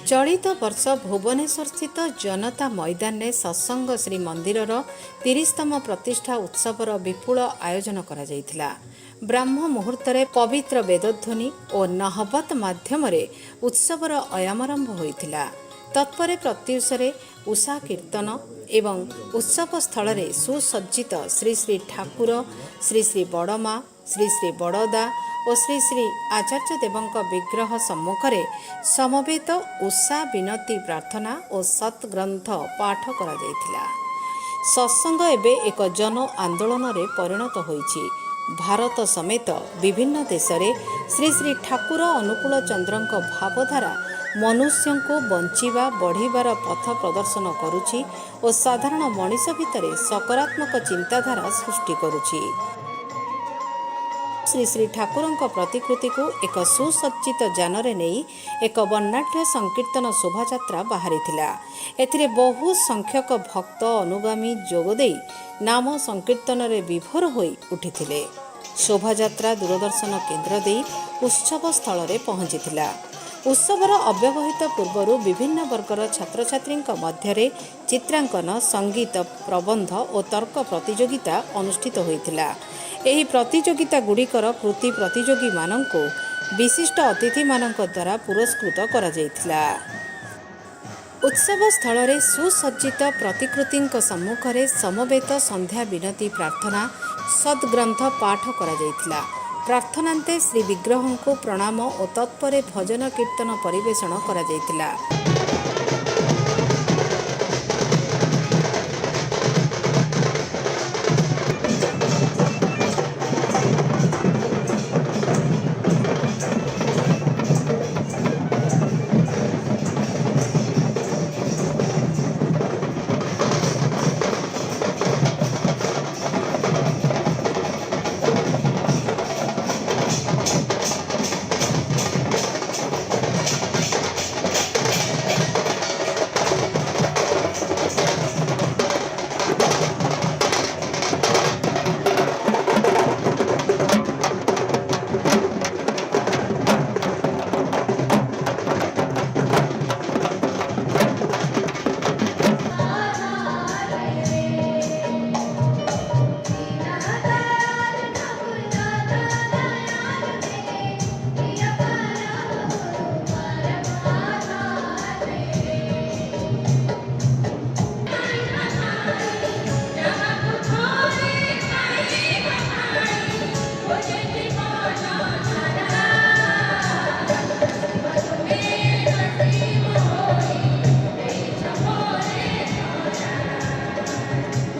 चलित वर्ष भुवनेश्वर स्थित जनता मैदान में सत्संग श्री मंदिर 30तम प्रतिष्ठा उत्सवर विपुल आयोजन करा जायथिला। ब्राह्म मुहूर्त पवित्र वेदध्वनि और नहबत माध्यम उत्सवर अयामारंभ होइथिला। तत्परे प्रत्युषरे उषा कीर्तन एवं उत्सव स्थल में सुसज्जित श्री श्री ठाकुर, श्री श्री बड़मा, श्री श्री बड़दा और श्री श्री आचार्य देवंक विग्रह सम्मुखरे समवेत उषा विनती प्रार्थना और सत्ग्रंथ पाठ करा जायथिला। सत्संग एबे एक जन आंदोलन रे परिणत होइछि। भारत समेत विभिन्न देश रे श्री श्री ठाकुर अनुकूल चंद्रंक भावधारा मनुष्य को बंचिबा बढ़िबार पथ प्रदर्शन करुछि और साधारण मनीष भितर सकारात्मक चिंताधारा सृष्टि करुछि। श्री श्री ठाकुरंक प्रतिकृति को एक सुसज्जित जानरे नहीं एक वर्णाढ्य संकीर्तन शोभायात्रा बाहरी। एथिरे बहु संख्यक भक्त अनुगामी जोगदे नाम संकीर्तन रे विभोर होई उठिथिले। शोभायात्रा दूरदर्शन केन्द्र दे उत्सव स्थल रे पहुंचीथिला। उत्सवर अव्यवहित पूर्व विभिन्न वर्गर छात्र छात्री मध्य चित्रांकन, संगीत, प्रबंध और तर्क प्रतियोगिता अनुष्ठित होइथिला। एही प्रतियोगिता गुड़िकर कृति प्रतियोगी मानंको विशिष्ट अतिथि मानंक द्वारा पुरस्कृत करा जायथिला। उत्सव स्थल में सुसज्जित प्रतिकृति सम्मुखरे समवेत संध्या विनती प्रार्थना सद्ग्रंथ पाठ करा जायथिला। प्रार्थनांते श्री विग्रह को प्रणाम और तत्परे भजन कीर्तन परिवेषण करा जायथिला।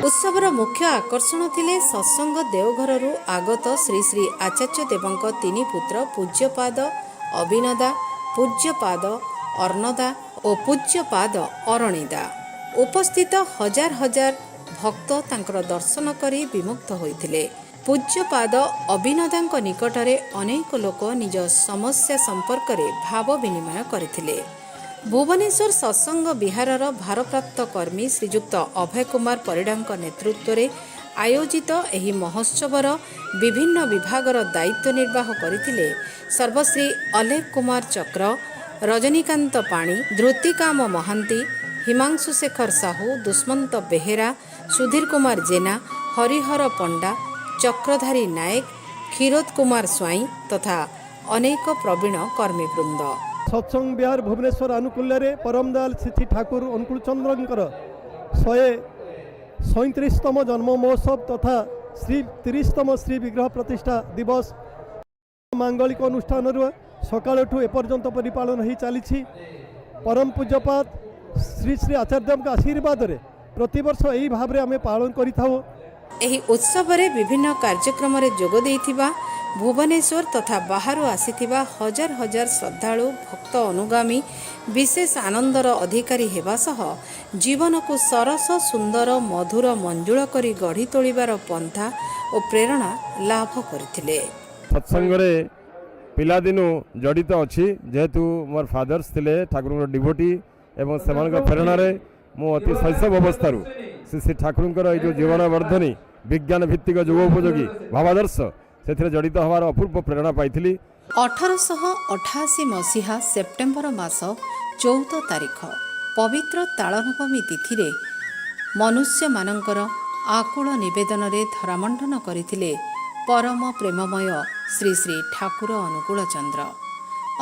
उत्सवर मुख्य आकर्षण थिले सत्संग देवघररू आगत श्री श्री आचार्य देवंक तीन पुत्र पूज्यपाद अभिनदा, पूज्यपाद अर्णदा और पूज्यपाद अरणीदा। उपस्थित हजार हजार भक्त तांकर दर्शन करी विमुक्त होइथिले। पूज्यपाद अभिनदांक निकटरे अनेक लोक निज समस्या संपर्क रे भाव विनिमय करथिले। भुवनेश्वर सत्संग विहारर भारप्राप्त कर्मी श्रीजुक्त अभय कुमार परिडा नेतृत्व में आयोजित एही महोत्सवर विभिन्न विभागर दायित्व निर्वाह करथिले सर्वश्री अलेख कुमार चक्र, रजनीकांत पाणी, धृतिकाम महांती, हिमांशु शेखर साहू, दुष्मंत बेहेरा, सुधीर कुमार जेना, हरिहर पंडा, चक्रधारी नायक, क्षीरोद कुमार स्वाई तथा अनेक प्रवीण कर्मीवृंद। सत्संग विहार भुवनेश्वर अनुकूल परम दयाल श्री ठाकुर अनुकूल चंद्रंकर 137तम जन्म महोत्सव तथा श्री 30तम श्री विग्रह प्रतिष्ठा दिवस मांगलिक अनुष्ठान सकाळठू एपर्यंत परिपालन हो चली। परम पूज्यपाद श्री श्री आचार्य आशीर्वाद प्रतिवर्ष यही भाव आम पालन करिथाउ। एही उत्सव रे विभिन्न कार्यक्रम रे जोग देइथिबा भुवनेश्वर तथा बाहर आसीथिबा हजार हजार श्रद्धालु भक्त अनुगामी विशेष आनंदर अधिकारी हेबा सह जीवन को सरस सुंदर मधुर मंजुल करी गढ़ी तोलिबार पंथा और प्रेरणा लाभ करथिले। सत्संग रे पिला दिनु जड़ित अछि जेहेतु मोर फादर्स थिले ठाकुर डिवोटी एवं सेमानक प्रेरणा रे मु अति शैशव अवस्थारू श्री श्री ठाकुर जो जीवन वर्धनी विज्ञान भित्तिक युगोपयोगी भावादर्श से जड़ित हमार अपूर्व प्रेरणा पाई। 1888 मसीहा सेप्टेम्बर मास 14 ତାରିଖ ପବିତ୍ର ତାଳନବମୀ ତିଥିରେ ମନୁଷ୍ୟମାନଙ୍କର ଆକୁଳ ନିବେଦନରେ ଧରାମଣ୍ଡନ କରିଥିଲେ ପରମ ପ୍ରେମମୟ ଶ୍ରୀ ଶ୍ରୀ ଠାକୁର ଅନୁକୂଳ ଚନ୍ଦ୍ର।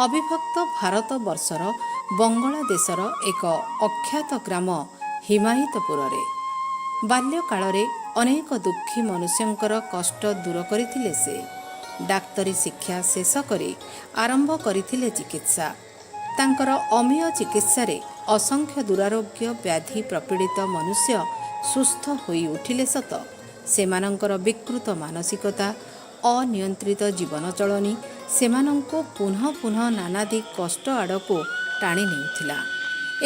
ଅବିଭକ୍ତ ଭାରତ ବର୍ଷର ବଙ୍ଗଳା ଦେଶର ଏକ ଅଖ୍ୟାତ ଗ୍ରାମ ହିମାୟିତପୁରରେ ବାଲ୍ୟକାଳରେ ଅନେକ ଦୁଃଖୀ ମନୁଷ୍ୟଙ୍କର କଷ୍ଟ ଦୂର କରିଥିଲେ ସେ। ଡାକ୍ତରୀ ଶିକ୍ଷା ଶେଷ କରି ଆରମ୍ଭ କରିଥିଲେ ଚିକିତ୍ସା। ତାଙ୍କର ଅମୀୟ ଚିକିତ୍ସାରେ ଅସଂଖ୍ୟ ଦୁରାରୋଗ୍ୟ ବ୍ୟାଧି ପ୍ରପୀଡ଼ିତ ମନୁଷ୍ୟ ସୁସ୍ଥ ହୋଇ ଉଠିଲେ ସତ, ସେମାନଙ୍କର ବିକୃତ ମାନସିକତା, ଅନିୟନ୍ତ୍ରିତ ଜୀବନଚଳଣୀ ସେମାନଙ୍କୁ ପୁନଃ ପୁନଃ ନାନାଦି କଷ୍ଟ ଆଡ଼କୁ ଟାଣି ନେଉଥିଲା।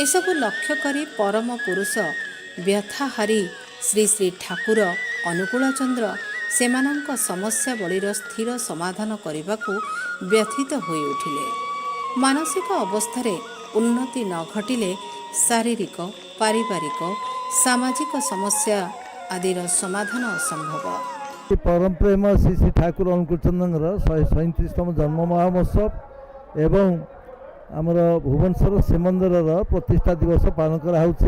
ଏସବୁ ଲକ୍ଷ୍ୟ କରି ପରମ ପୁରୁଷ ବ୍ୟଥାହାରୀ ଶ୍ରୀ ଶ୍ରୀ ଠାକୁର ଅନୁକୂଳ ଚନ୍ଦ୍ର ସେମାନଙ୍କ ସମସ୍ୟାବଳୀର ସ୍ଥିର ସମାଧାନ କରିବାକୁ ବ୍ୟଥିତ ହୋଇ ଉଠିଲେ। ମାନସିକ ଅବସ୍ଥାରେ ଉନ୍ନତି ନ ଘଟିଲେ ଶାରୀରିକ, ପାରିବାରିକ, ସାମାଜିକ ସମସ୍ୟା ଆଦିର ସମାଧାନ ଅସମ୍ଭବ। परम प्रेम श्री श्री ठाकुर अनुकूल चंद्र 137तम जन्म महोत्सव एवं आमर भुवनेश्वर श्रीमंदिर प्रतिष्ठा दिवस पालन कराऊँच।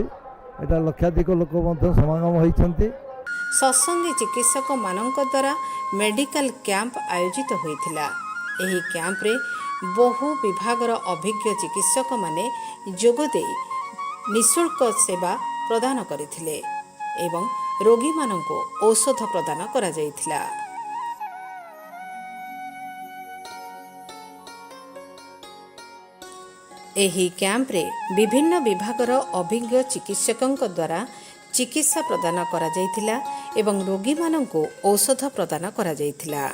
एटा लक्षाधिक लोक समागम होती। सत्संगी चिकित्सक मानक द्वारा मेडिकल कैंप आयोजित होइथिला। एही कैंप रे बहु विभागर अभिज्ञ चिकित्सक माने जोगदे निःशुल्क सेवा प्रदान करथिले एवं रोगी माननको औषध प्रदान करा जायथिला। एही कैंप रे विभिन्न विभागर अभिज्ञ चिकित्सकଙ୍କ द्वारा चिकित्सा प्रदान करा जायथिला एवं रोगी माननको औषध प्रदान करा जायथिला।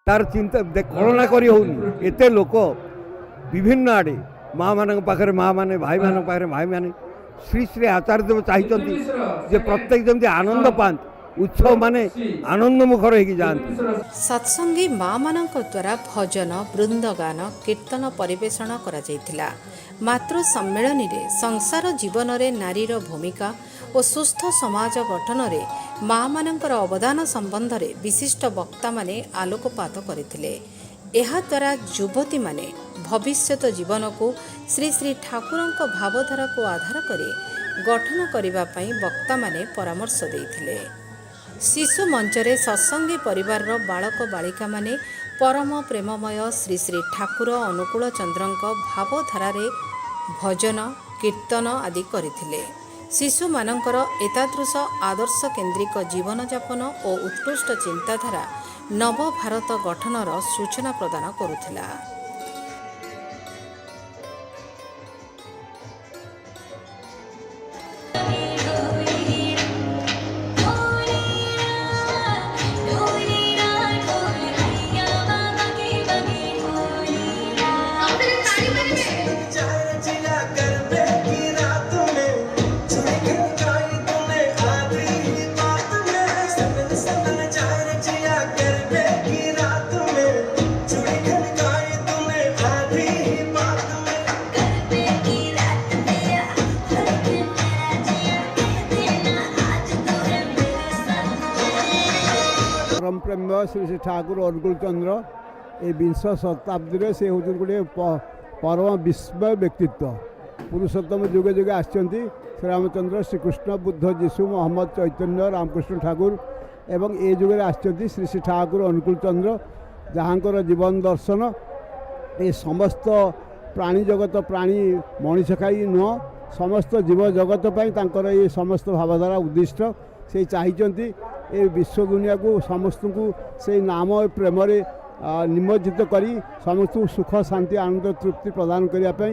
तार चिंता कल्पना करी होनी एते लोक विभिन्न आड़े माँ मान पाखे माँ मैंने भाई मान पाखे भाई मैंने श्री श्री आचार्य देव चाहिए जे प्रत्येक जमी आनंद पाते उत्सव माने आनंद मुखर हो जाती। सत्संगी माँ मानक द्वारा भजन वृंदगान कीर्तन परिवेषण करा जायथिला। मातृ सम्मेलन रे संसार जीवन रे नारीर भूमिका और सुस्थ समाज गठन रे माँ मानकर अवदान संबंध रे विशिष्ट वक्ता माने आलोकपात करथिले। एहा द्वारा युवती माने भविष्यत जीवन को श्री श्री ठाकुरंक भावधारा को आधार करे गठन करिबा पई वक्ता माने परामर्श देइथिले। शिशु मंचरे सत्संगी परिवार बालक बालिका माने परम प्रेममय श्री श्री ठाकुर अनुकूल चंद्रंक भावधारा रे भजन कीर्तन आदि करथिले। शिशु मानकर एतादृश आदर्श केन्द्रिक जीवन यापन और उत्कृष्ट चिंताधारा नव भारत गठनर सूचना प्रदान करुथिला। प्रेम श्री श्री ठाकुर अनुकूल चंद्र ये विंश शताब्दी से हूँ गोटे परम विस्मय व्यक्तित्व। पुरुषोत्तम जुगे जुगे आसचंती श्री रामचंद्र श्रीकृष्ण बुद्ध जीशु मोहम्मद चैतन्य रामकृष्ण ठाकुर एवं ए जुगे आसचंती श्री श्री ठाकुर अनुकूल चंद्र जहाँकर जीवन दर्शन ये समस्त प्राणी जगत प्राणी मनीष खाई नुह समस्त जीव जगत पर ये समस्त भावधारा उद्दिष्ट से चाहिए ए विश्व दुनिया को समस्त को से नाम प्रेम निमज्जित करी समस्त सुख शांति आनंद तृप्ति प्रदान करने।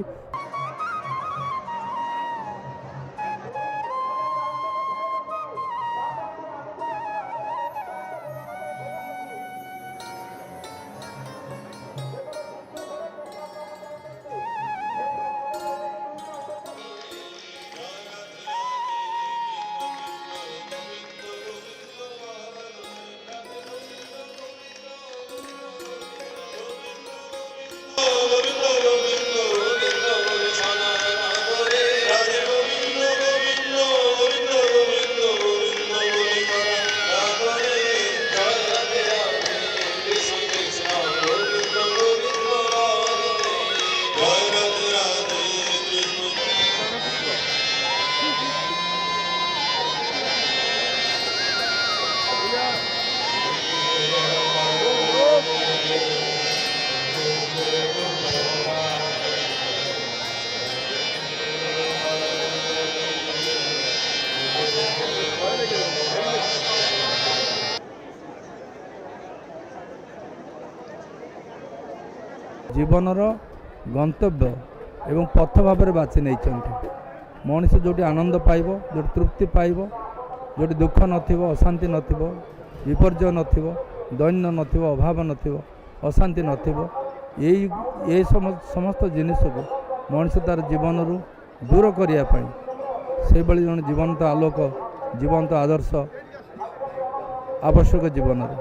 जीवनर गंतव्य एवं पथ भाव में बाछि नहीं मनीष जोटी आनंद पाइब जो तृप्ति पाइब जो दुख नथिबो अशांति नथिबो विपर्जय नथिबो दैन्य नथिबो अभाव नथिबो अशांति नथिबो ये समस्त जिनिस को मनीष तार जीवन रू दूर करने से जन जीवंत आलोक जीवंत आदर्श आवश्यक जीवन रू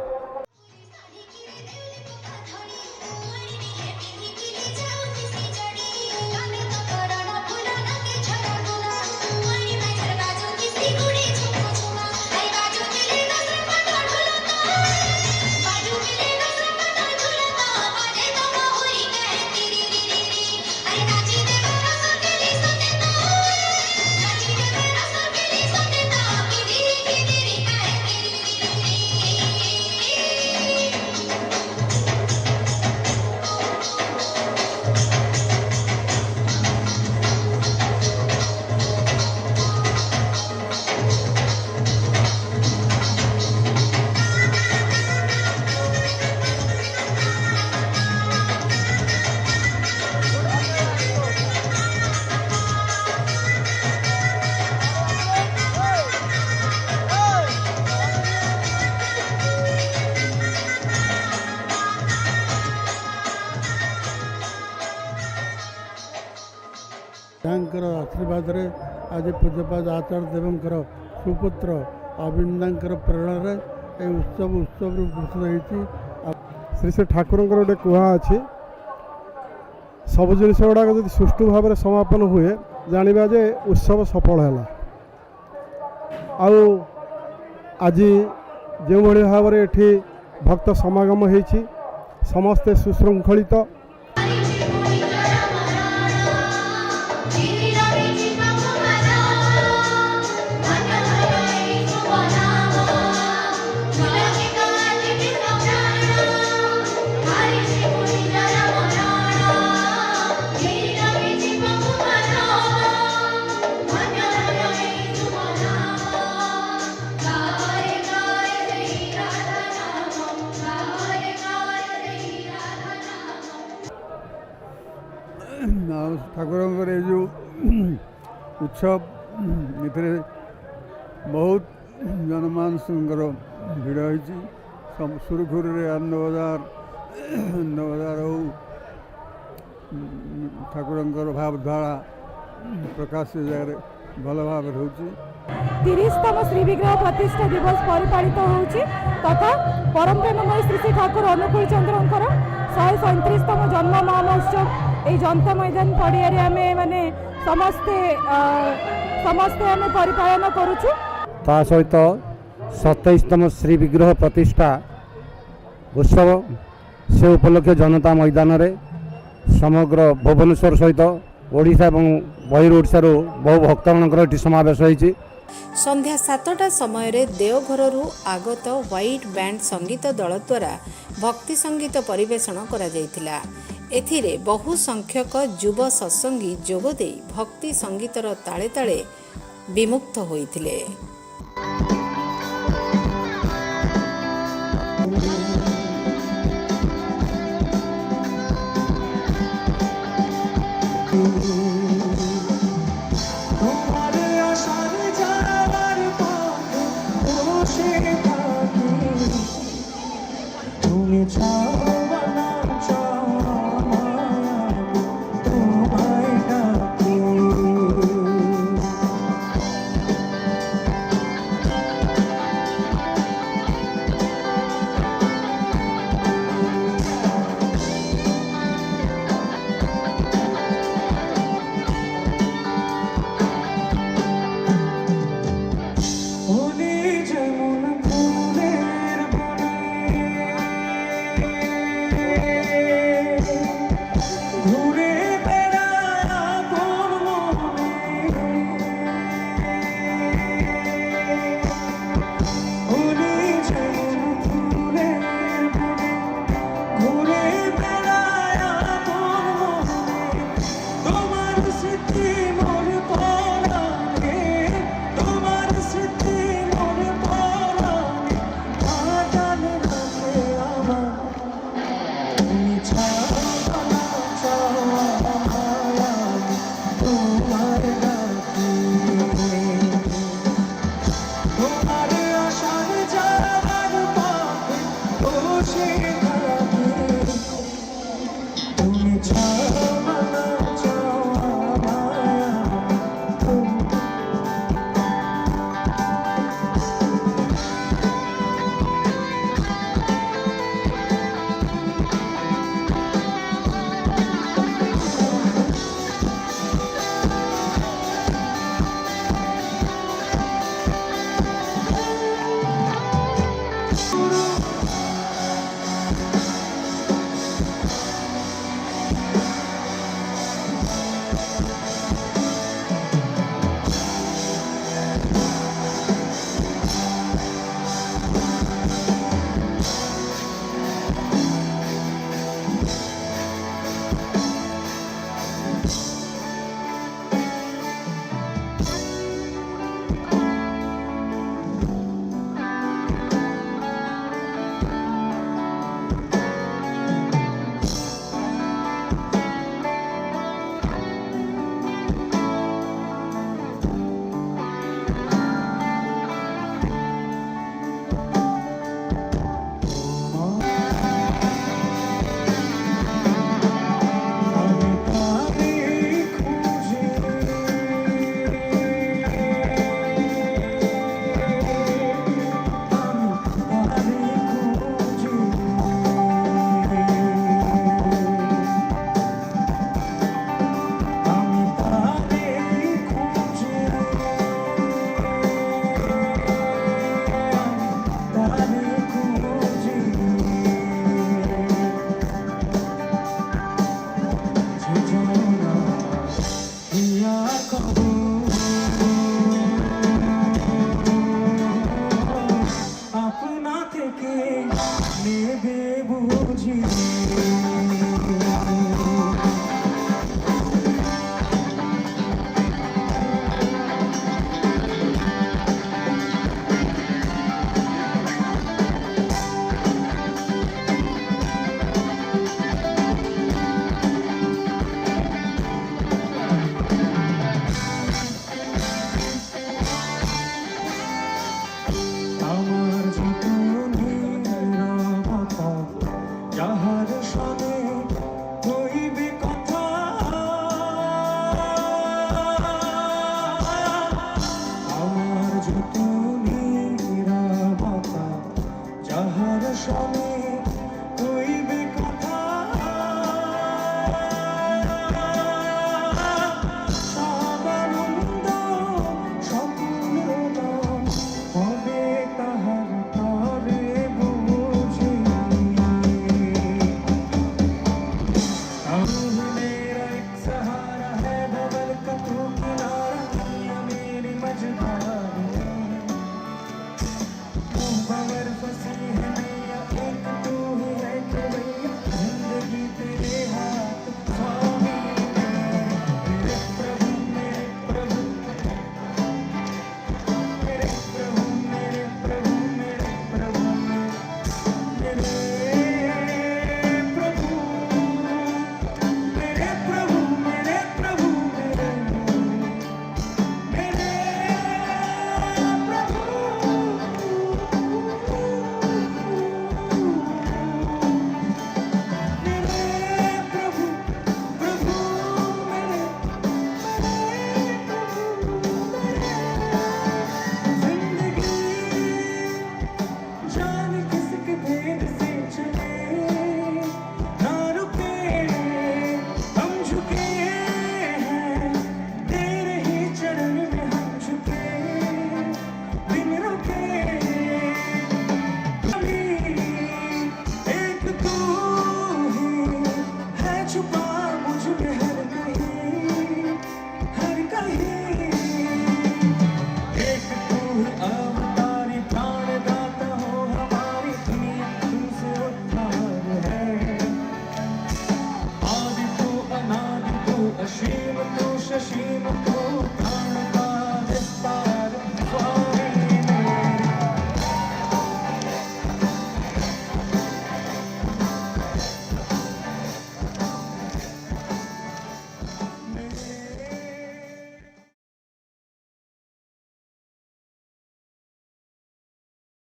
आशीर्वाद आज पूज्यपाद आचार्य देवंकर सुपुत्र अविंदांकर प्रेरणा उत्सव घोषित होती। श्री श्री ठाकुर गोटे कुहा अच्छी सब जिन गुड़ाक जब सुष्ठु भाव में समापन हुए जाना जे उत्सव सफल है। आज जो भाव में ये भक्त समागम होती समस्ते सुशृंखलित ठाकुर जो उत्सव ये बहुत जनमानस भिड़ होती सुरखुर आनंद बजार हो ठाकुर भावधारा प्रकाश जगह भल भाव हो 30तम श्री विग्रह प्रतिष्ठा दिवस परिपालित होउछि तथा परम प्रेममय श्री श्री ठाकुर अनुकूल चंद्रंकर 137तम जन्म महोत्सव ए जनता मैदान पड़िया आमे माने समस्ते आमे परिपालन करूछु। ता सहित 27तम श्री विग्रह प्रतिष्ठा उत्सव से उपलक्ष्य जनता मैदान रे समग्र भुवनेश्वर सहित ओडिशा और बहिर्ओडिशार बहु भक्तमानकर समावेश होइछि। संध्या 7टा समय देवघररू आगत व्हाइट बैंड संगीत दल द्वारा भक्ति संगीत परिवेषण करा जायतिला। एथिरे बहु संख्यक युव सत्संगी जोगदे भक्ति संगीतर ताले ताले विमुक्त होइथिले। असीम तो शशीम तो